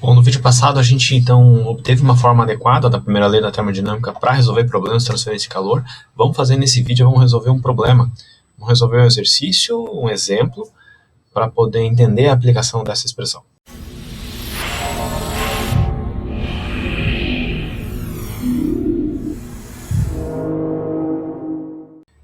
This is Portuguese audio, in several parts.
Bom, no vídeo passado a gente então obteve uma forma adequada da primeira lei da termodinâmica para resolver problemas de transferência de calor. Vamos fazer nesse vídeo, vamos resolver um problema. Vamos resolver um exercício, um exemplo, para poder entender a aplicação dessa expressão.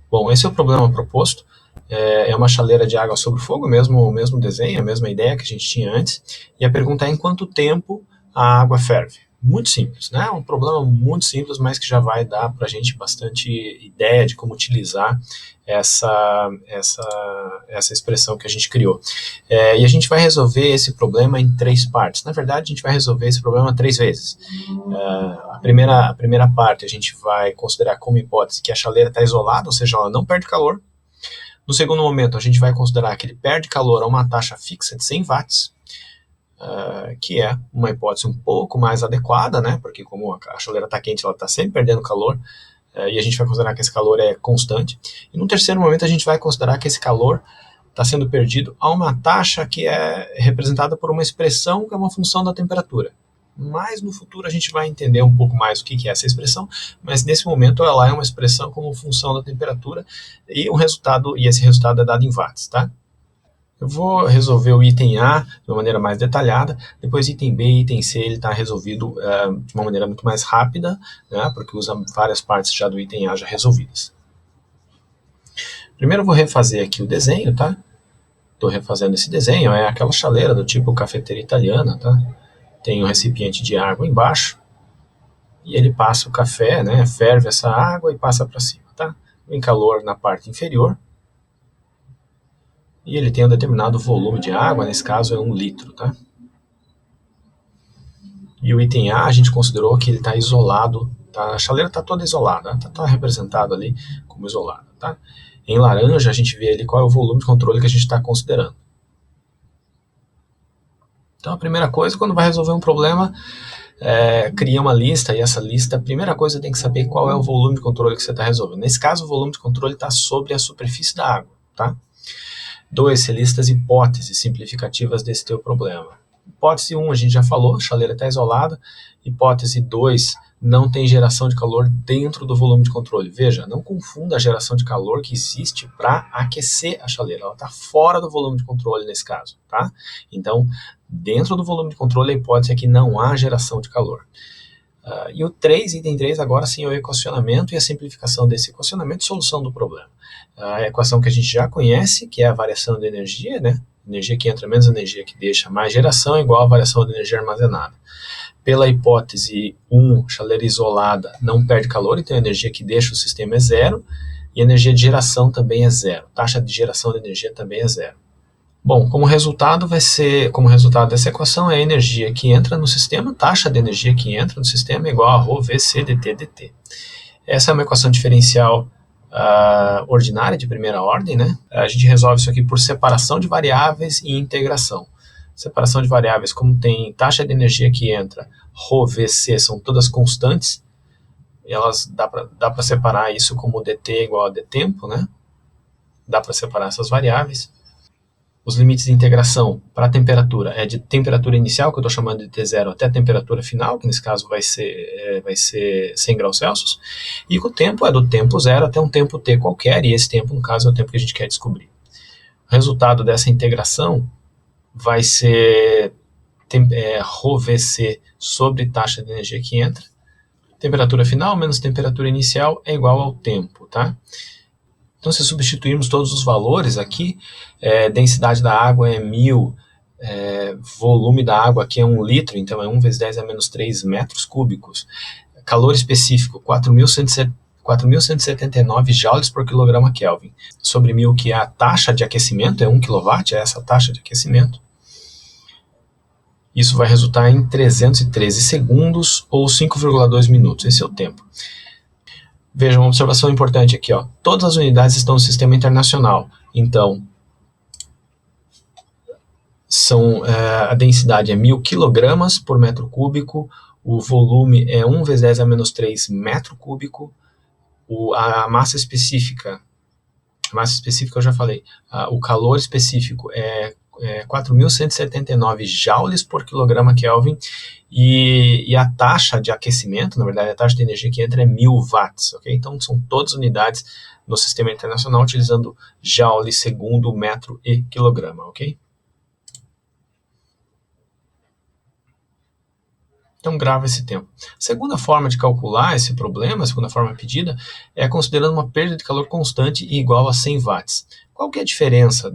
Bom, esse é o problema proposto. É uma chaleira de água sobre fogo, o mesmo desenho, a mesma ideia que a gente tinha antes. E a pergunta é em quanto tempo a água ferve. Muito simples, né? Um problema muito simples, mas que já vai dar para a gente bastante ideia de como utilizar essa expressão que a gente criou. E a gente vai resolver esse problema em 3 partes. Na verdade, a gente vai resolver esse problema 3 vezes. A primeira parte a gente vai considerar como hipótese que a chaleira está isolada, ou seja, ela não perde calor. No segundo momento, a gente vai considerar que ele perde calor a uma taxa fixa de 100 watts, que é uma hipótese um pouco mais adequada, né? Porque como a chaleira está quente, ela está sempre perdendo calor, e a gente vai considerar que esse calor é constante. E no terceiro momento, a gente vai considerar que esse calor está sendo perdido a uma taxa que é representada por uma expressão que é uma função da temperatura. Mas no futuro a gente vai entender um pouco mais o que é essa expressão, mas nesse momento ela é uma expressão como função da temperatura e esse resultado é dado em watts, tá? Eu vou resolver o item A de uma maneira mais detalhada, depois item B e item C ele está resolvido de uma maneira muito mais rápida, né, porque usa várias partes já do item A já resolvidas. Primeiro eu vou refazer aqui o desenho, tá? Estou refazendo esse desenho, é aquela chaleira do tipo cafeteira italiana, tá? Tem um recipiente de água embaixo, e ele passa o café, né, ferve essa água e passa para cima, tá? Vem calor na parte inferior, e ele tem um determinado volume de água, nesse caso é 1 litro, tá? E o item A a gente considerou que ele está isolado, tá? A chaleira está toda isolada, está toda representada ali como isolada, tá? Em laranja a gente vê ali qual é o volume de controle que a gente está considerando. Então a primeira coisa, quando vai resolver um problema, cria uma lista, e essa lista, a primeira coisa tem que saber qual é o volume de controle que você está resolvendo. Nesse caso, o volume de controle está sobre a superfície da água, tá? 2, você lista as hipóteses simplificativas desse teu problema. Hipótese 1, a gente já falou, a chaleira está isolada. Hipótese 2, não tem geração de calor dentro do volume de controle. Veja, não confunda a geração de calor que existe para aquecer a chaleira. Ela está fora do volume de controle nesse caso, tá? Então, dentro do volume de controle, a hipótese é que não há geração de calor. E o 3, item 3, agora sim é o equacionamento e a simplificação desse equacionamento e solução do problema. A equação que a gente já conhece, que é a variação de energia, né? Energia que entra menos energia que deixa, mais geração igual a variação de energia armazenada. Pela hipótese 1, chaleira isolada não perde calor, então a energia que deixa o sistema é zero, e a energia de geração também é zero. Taxa de geração de energia também é zero. Bom, como resultado dessa equação é a energia que entra no sistema, taxa de energia que entra no sistema é igual a ρ VC dt. Essa é uma equação diferencial ordinária de primeira ordem, né? A gente resolve isso aqui por separação de variáveis e integração. Separação de variáveis, como tem taxa de energia que entra, ρ VC são todas constantes, e elas dá para separar isso como dt igual a d tempo, né? Dá para separar essas variáveis. Os limites de integração para a temperatura é de temperatura inicial, que eu estou chamando de T0, até a temperatura final, que nesse caso vai ser 100 graus Celsius, e o tempo é do tempo zero até um tempo T qualquer, e esse tempo, no caso, é o tempo que a gente quer descobrir. O resultado dessa integração vai ser ρVC sobre taxa de energia que entra. Temperatura final menos temperatura inicial é igual ao tempo, tá? Então, se substituirmos todos os valores aqui, densidade da água é 1000, volume da água aqui é 1 litro, então é 1 vezes 10 a menos 3 metros cúbicos. Calor específico, 4.179 joules por quilograma Kelvin. Sobre 1000, que é a taxa de aquecimento, é 1 kW, é essa taxa de aquecimento. Isso vai resultar em 313 segundos ou 5,2 minutos, esse é o tempo. Veja, uma observação importante aqui, ó. Todas as unidades estão no sistema internacional, então a densidade é 1000 kg por metro cúbico, o volume é 1 vezes 10 a menos 3 metro cúbico, a massa específica eu já falei, o calor específico é 4.179 joules por quilograma Kelvin, e a taxa de aquecimento, na verdade a taxa de energia que entra é 1000 watts, ok? Então são todas unidades no sistema internacional utilizando joule segundo metro e quilograma, ok? Então grava esse tempo. A segunda forma de calcular esse problema, a segunda forma pedida, é considerando uma perda de calor constante e igual a 100 watts. Qual que é a diferença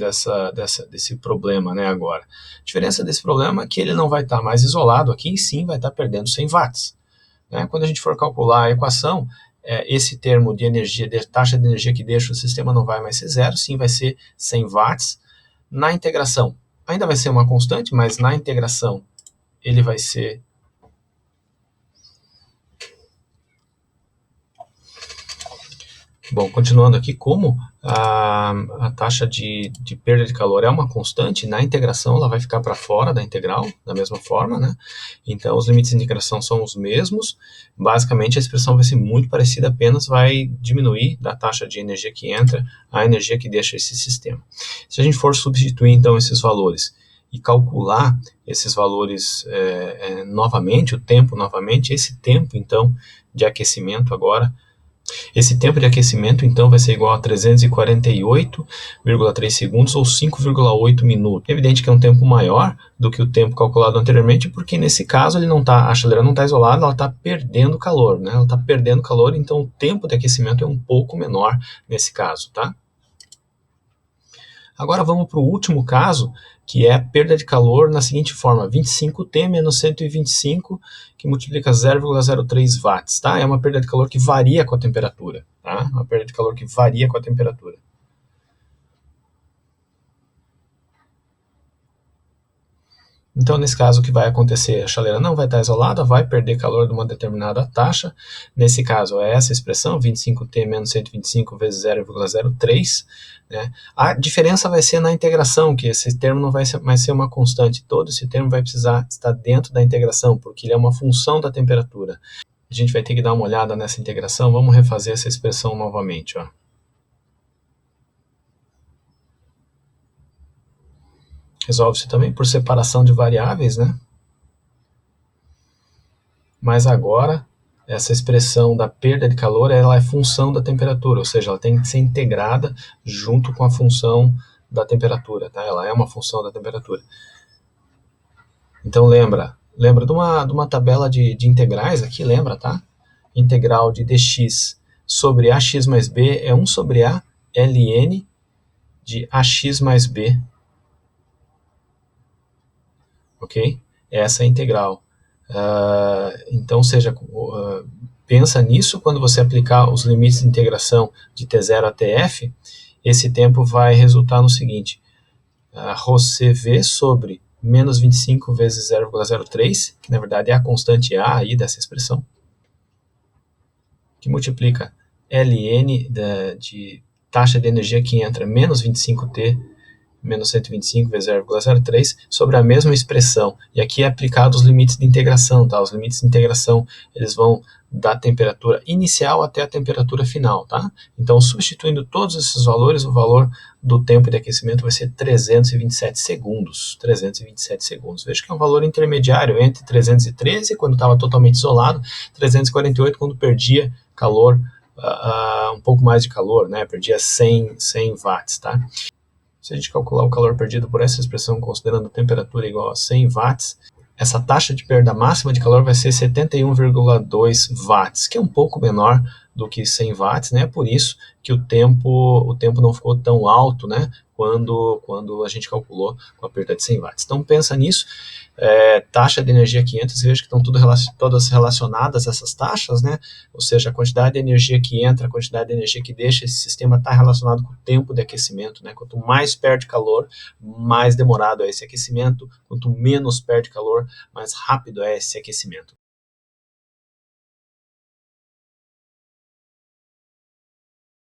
desse problema, né, agora? A diferença desse problema é que ele não vai estar mais isolado aqui, e sim vai estar perdendo 100 watts. Né? Quando a gente for calcular a equação, esse termo de energia, de taxa de energia que deixa o sistema não vai mais ser zero, sim vai ser 100 watts. Na integração, ainda vai ser uma constante, mas na integração ele vai ser... Bom, continuando aqui, como a taxa de perda de calor é uma constante, na integração ela vai ficar para fora da integral, da mesma forma, né? Então, os limites de integração são os mesmos. Basicamente, a expressão vai ser muito parecida, apenas vai diminuir da taxa de energia que entra a energia que deixa esse sistema. Se a gente for substituir, então, esses valores e calcular esses valores novamente, o tempo novamente, esse tempo, então, de aquecimento agora, esse tempo de aquecimento, então, vai ser igual a 348,3 segundos ou 5,8 minutos. É evidente que é um tempo maior do que o tempo calculado anteriormente, porque nesse caso a chaleira não está isolada, ela está perdendo calor, né? Ela está perdendo calor, então o tempo de aquecimento é um pouco menor nesse caso, tá? Agora vamos para o último caso, que é a perda de calor na seguinte forma, 25T menos 125, que multiplica 0,03 watts, tá? É uma perda de calor que varia com a temperatura, tá? Uma perda de calor que varia com a temperatura. Então, nesse caso, o que vai acontecer? A chaleira não vai estar isolada, vai perder calor de uma determinada taxa. Nesse caso, é essa expressão, 25T menos 125 vezes 0,03. Né? A diferença vai ser na integração, que esse termo não vai mais ser uma constante. Todo esse termo vai precisar estar dentro da integração, porque ele é uma função da temperatura. A gente vai ter que dar uma olhada nessa integração. Vamos refazer essa expressão novamente, ó. Resolve-se também por separação de variáveis, né? Mas agora, essa expressão da perda de calor, ela é função da temperatura, ou seja, ela tem que ser integrada junto com a função da temperatura, tá? Ela é uma função da temperatura. Então lembra de uma tabela de integrais aqui, lembra, tá? Integral de dx sobre ax mais b é 1 sobre a ln de ax mais b, ok? Essa é a integral. Então, pensa nisso quando você aplicar os limites de integração de T0 a Tf, esse tempo vai resultar no seguinte, ρCv sobre menos 25 vezes 0,03, que na verdade é a constante A aí dessa expressão, que multiplica Ln de taxa de energia que entra menos 25T menos 125 vezes 0,03 sobre a mesma expressão. E aqui é aplicado os limites de integração, tá? Os limites de integração, eles vão da temperatura inicial até a temperatura final, tá? Então, substituindo todos esses valores, o valor do tempo de aquecimento vai ser 327 segundos. 327 segundos. Veja que é um valor intermediário entre 313, quando estava totalmente isolado, 348, quando perdia calor, um pouco mais de calor, né? Perdia 100 watts, tá? Se a gente calcular o calor perdido por essa expressão, considerando a temperatura igual a 100 watts, essa taxa de perda máxima de calor vai ser 71,2 watts, que é um pouco menor do que 100 watts, né? Por isso que o tempo não ficou tão alto, né? Quando a gente calculou com a perda de 100 watts. Então pensa nisso, taxa de energia 500, veja que estão todas relacionadas essas taxas, né? Ou seja, a quantidade de energia que entra, a quantidade de energia que deixa, esse sistema está relacionado com o tempo de aquecimento, né? Quanto mais perde calor, mais demorado é esse aquecimento, quanto menos perde calor, mais rápido é esse aquecimento.